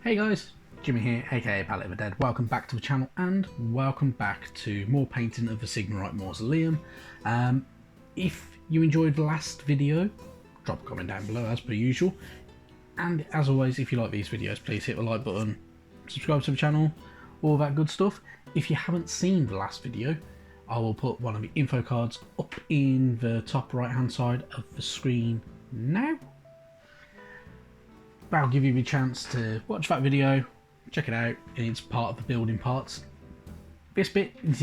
Hey guys, Jimmy here, aka Palette of the Dead. Welcome back to the channel and welcome back to more painting of the Sigmarite Mausoleum. If you enjoyed the last video, drop a comment down below as per usual. And as always, if you like these videos, please hit the like button, subscribe to the channel, all that good stuff. If you haven't seen the last video, I will put one of the info cards up in the top right hand side of the screen now. That'll give you the chance to watch that video, check it out, and it's part of the building parts. This bit is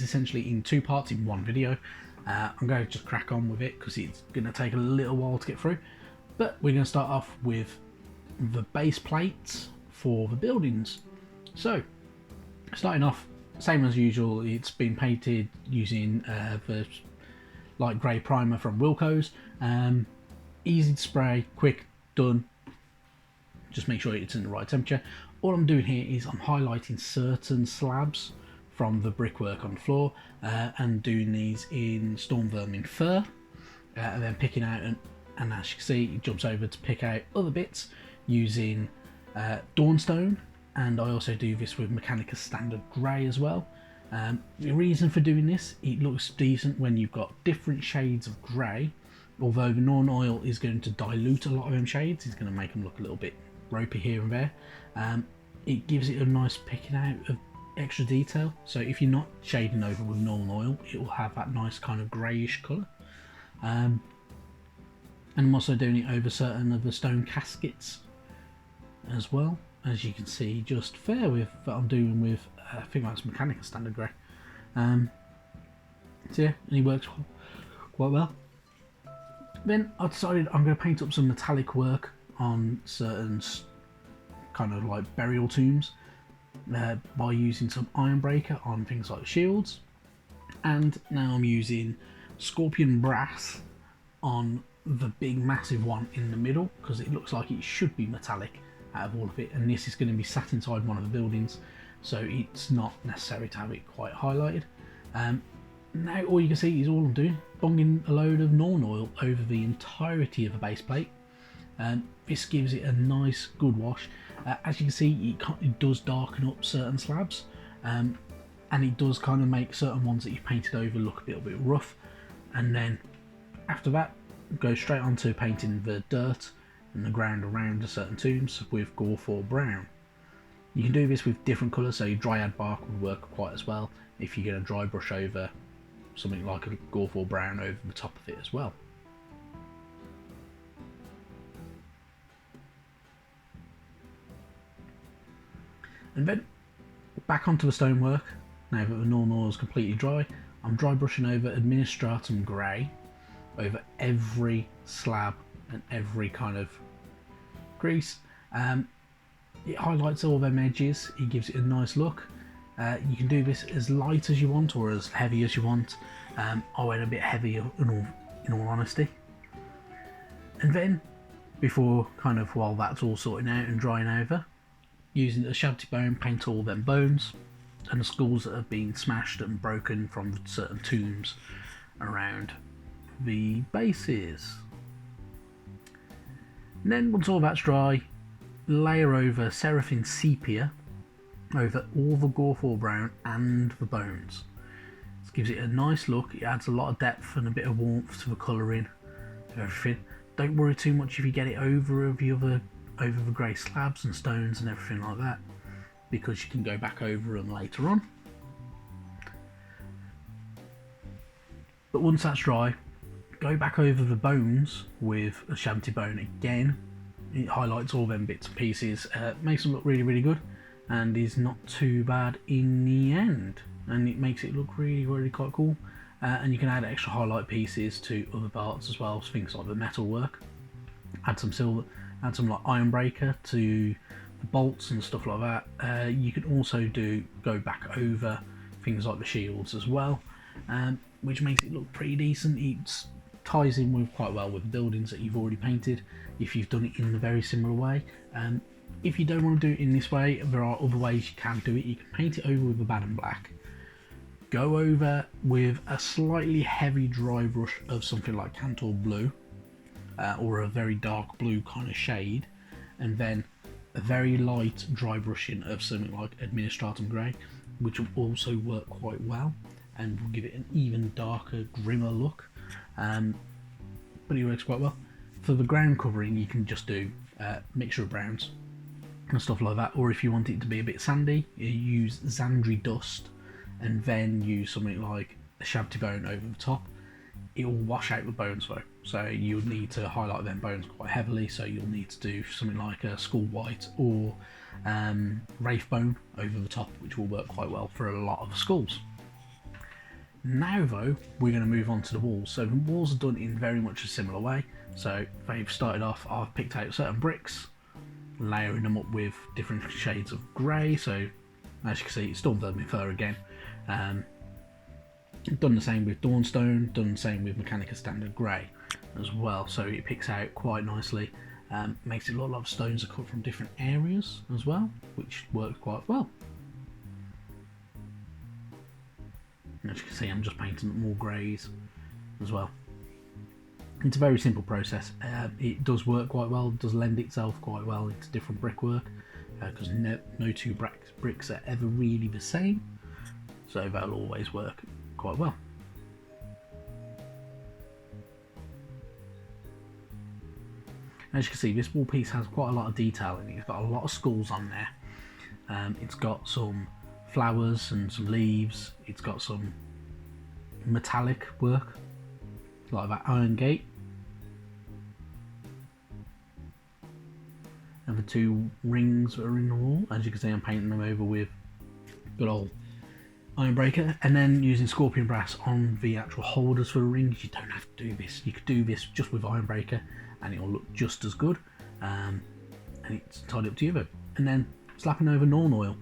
essentially in two parts in one video. I'm going to just crack on with it because it's going to take a little while to get through. But we're going to start off with the base plates for the buildings. So, starting off, same as usual, it's been painted using the light grey primer from Wilco's. Easy to spray, quick, done. Just make sure it's in the right temperature. All I'm doing here is I'm highlighting certain slabs from the brickwork on the floor and doing these in Storm Vermin Fur, and then picking out, and as you can see, it jumps over to pick out other bits using Dawnstone, and I also do this with Mechanica Standard Grey as well. The reason for doing this, it looks decent when you've got different shades of grey. Although the non-oil is going to dilute a lot of them shades, it's going to make them look a little bit ropey here and there. It gives it a nice picking out of extra detail. So if you're not shading over with normal oil, it will have that nice kind of greyish colour. And I'm also doing it over certain of the stone caskets as well. As you can see, just fair with that I'm doing with, I think that's Mechanica Standard Grey. So yeah, and it works quite well. Then I decided I'm going to paint up some metallic work on certain kind of like burial tombs by using some Ironbreaker on things like shields, and now I'm using Scorpion Brass on the big massive one in the middle because it looks like it should be metallic out of all of it, and this is going to be sat inside one of the buildings, so it's not necessary to have it quite highlighted. Now all you can see is all I'm doing, bonging a load of Norn oil over the entirety of the base plate. This gives it a nice good wash. As you can see, it does darken up certain slabs, and it does kind of make certain ones that you've painted over look a little bit rough. And then after that, go straight on to painting the dirt and the ground around the certain tombs with Gore-4 Brown. You can do this with different colours, so your Dryad Bark would work quite as well if you're going to dry brush over something like a Gore-4 Brown over the top of it as well. And then back onto the stonework. Now that the Norn oil is completely dry, I'm dry brushing over Administratum Grey over every slab and every kind of crease. It highlights all them edges, it gives it a nice look. You can do this as light as you want or as heavy as you want. I went a bit heavier in all honesty. And then, before kind of while that's all sorting out and drying over, using a shanty bone, paint all them bones and the skulls that have been smashed and broken from certain tombs around the bases. And then once all that's dry, layer over Seraphim Sepia over all the Gore-4 Brown and the bones. This gives it a nice look, it adds a lot of depth and a bit of warmth to the colouring of everything. Don't worry too much if you get it over the grey slabs and stones and everything like that, because you can go back over them later on. But once that's dry, go back over the bones with a shanty bone again. It highlights all them bits and pieces, makes them look really, really good, and is not too bad in the end, and it makes it look really, really quite cool. And you can add extra highlight pieces to other parts as well, things like the metal work. Add some silver, add some like Ironbreaker to the bolts and stuff like that. You can also go back over things like the shields as well, which makes it look pretty decent. It ties in with quite well with the buildings that you've already painted if you've done it in a very similar way. If you don't want to do it in this way, there are other ways you can do it. You can paint it over with a bad and black, go over with a slightly heavy dry brush of something like Cantor Blue, or a very dark blue kind of shade, and then a very light dry brushing of something like Administratum Grey, which will also work quite well and will give it an even darker, grimmer look. But it works quite well. For the ground covering, you can just do a mixture of browns and stuff like that, or if you want it to be a bit sandy, you use Zandri dust and then use something like a shabty bone over the top. It will wash out the bones though, so you'll need to highlight them bones quite heavily, so you'll need to do something like a skull white or wraith bone over the top, which will work quite well for a lot of skulls. Now though, we're going to move on to the walls. So the walls are done in very much a similar way. So they've started off, I've picked out certain bricks, layering them up with different shades of grey. So as you can see, it's still done with fur again. Done the same with Dawnstone, done the same with Mechanica Standard Grey as well, so it picks out quite nicely. Makes it look like stones are cut from different areas as well, which works quite well. And as you can see, I'm just painting more greys as well. It's a very simple process. It does work quite well, it does lend itself quite well into different brickwork, because no two bricks are ever really the same, so that'll always work quite well. As you can see, this wall piece has quite a lot of detail in it. It's got a lot of skulls on there. It's got some flowers and some leaves. It's got some metallic work, like that iron gate. And the two rings that are in the wall. As you can see, I'm painting them over with good old Ironbreaker, and then using Scorpion Brass on the actual holders for the rings. You don't have to do this. You could do this just with Ironbreaker and it will look just as good, and it's entirely up to you though. And then slapping over Norn oil.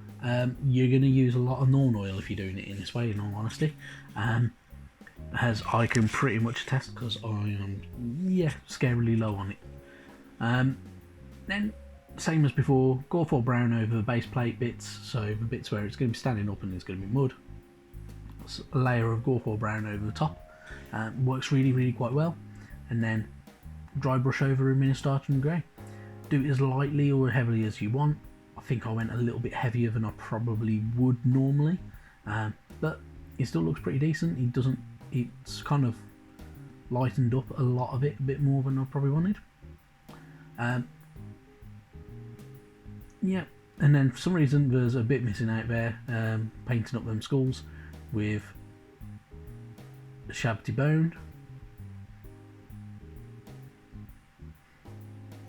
You're going to use a lot of Norn oil if you're doing it in this way, in all honesty, as I can pretty much attest, because I am scarily low on it. Then same as before, Gorthor brown over the base plate bits, so the bits where it's going to be standing up and there's going to be mud. A layer of Gorthor brown over the top, works really quite well. And then dry brush over Administratum Grey. Do it as lightly or heavily as you want. I think I went a little bit heavier than I probably would normally, but it still looks pretty decent. It's kind of lightened up a lot of it, a bit more than I probably wanted. Yeah, and then for some reason there's a bit missing out there, painting up them skulls with Shabty Bone,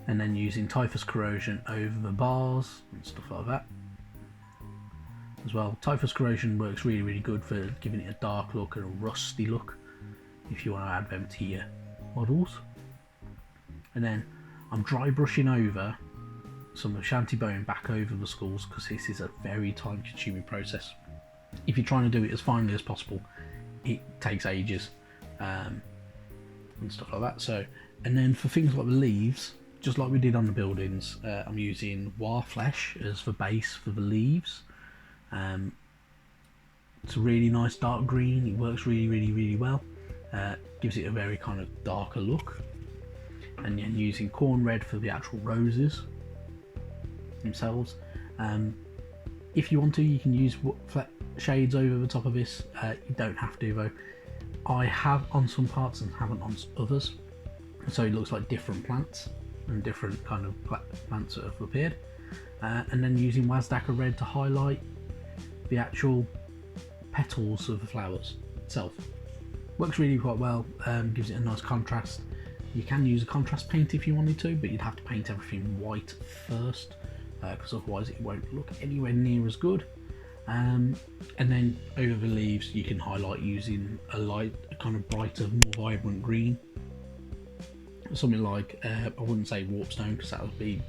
and then using Typhus Corrosion over the bars and stuff like that as well. Typhus Corrosion works really good for giving it a dark look and a rusty look if you want to add them to your models. And then I'm dry brushing over some of Shanty Bone back over the skulls, because this is a very time consuming process. If you're trying to do it as finely as possible, it takes ages, and stuff like that. So, and then for things like the leaves, just like we did on the buildings, I'm using War Flesh as the base for the leaves. It's a really nice dark green. It works really well. Gives it a very kind of darker look. And then using Corn Red for the actual roses themselves. If you want to, you can use shades over the top of this. You don't have to though. I have on some parts and haven't on others, so it looks like different plants and different kind of plants that have appeared. And then using Wazdaka Red to highlight the actual petals of the flowers itself. Works really quite well, gives it a nice contrast. You can use a contrast paint if you wanted to, but you'd have to paint everything white first, because otherwise it won't look anywhere near as good. And then over the leaves you can highlight using a light, a kind of brighter, more vibrant green. Something like, I wouldn't say Warpstone because that would be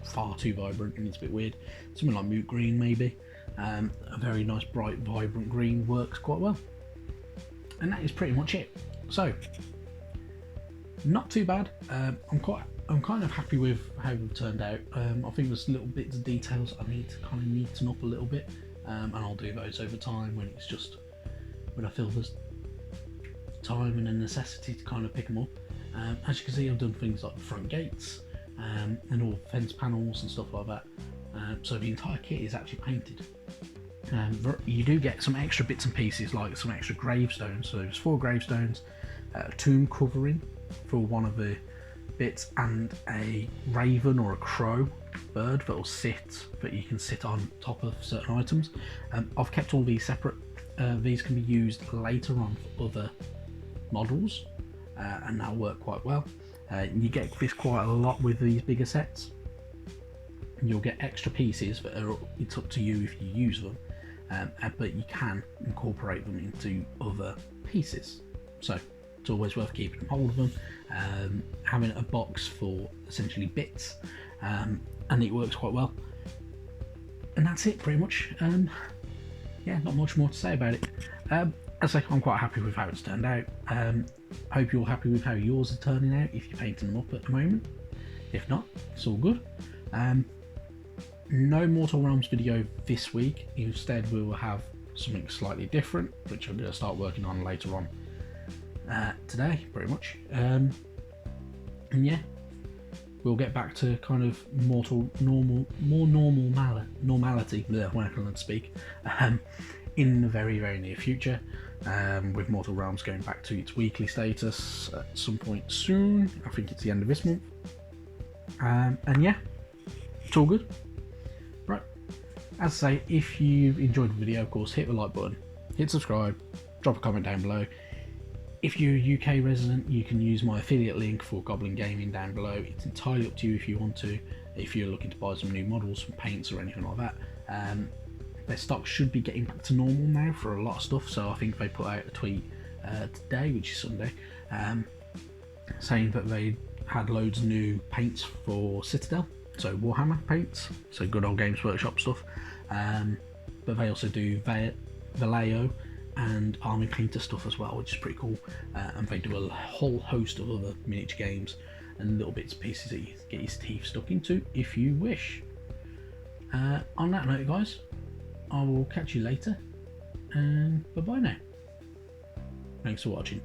far too vibrant and it's a bit weird. Something like Moot Green maybe. A very nice bright vibrant green works quite well. And that is pretty much it. So, not too bad. I'm kind of happy with how it turned out. I think there's little bits of details I need to kind of neaten up a little bit, and I'll do those over time when I feel there's time and a necessity to kind of pick them up. As you can see, I've done things like the front gates, and all fence panels and stuff like that. So the entire kit is actually painted. You do get some extra bits and pieces, like some extra gravestones. So there's 4 gravestones, a tomb covering for one of the bits, and a raven or a crow bird that you can sit on top of certain items. I've kept all these separate. These can be used later on for other models, and that'll work quite well. You get this quite a lot with these bigger sets. You'll get extra pieces that it's up to you if you use them, but you can incorporate them into other pieces. So it's always worth keeping hold of them, having a box for essentially bits, and it works quite well. And that's it pretty much. Yeah, not much more to say about it. As I say, I'm quite happy with how it's turned out. Hope you're happy with how yours are turning out if you're painting them up at the moment. If not, it's all good. No Mortal Realms video this week. Instead, we will have something slightly different, which I'm going to start working on later on today, pretty much. And yeah, we'll get back to kind of more normality, when I can speak, in the very, very near future, with Mortal Realms going back to its weekly status at some point soon. I think it's the end of this month. And yeah, it's all good. Right, as I say, if you've enjoyed the video, of course, hit the like button, hit subscribe, drop a comment down below. If you're a UK resident, you can use my affiliate link for Goblin Gaming down below. It's entirely up to you if you want to, if you're looking to buy some new models, some paints or anything like that. Their stock should be getting back to normal now for a lot of stuff, so I think they put out a tweet today, which is Sunday, saying that they had loads of new paints for Citadel, so Warhammer paints, so good old Games Workshop stuff, but they also do Vallejo and Army Painter stuff as well, which is pretty cool, and they do a whole host of other miniature games and little bits and pieces that you can get your teeth stuck into if you wish. On that note, guys, I will catch you later, and bye bye now. Thanks for watching.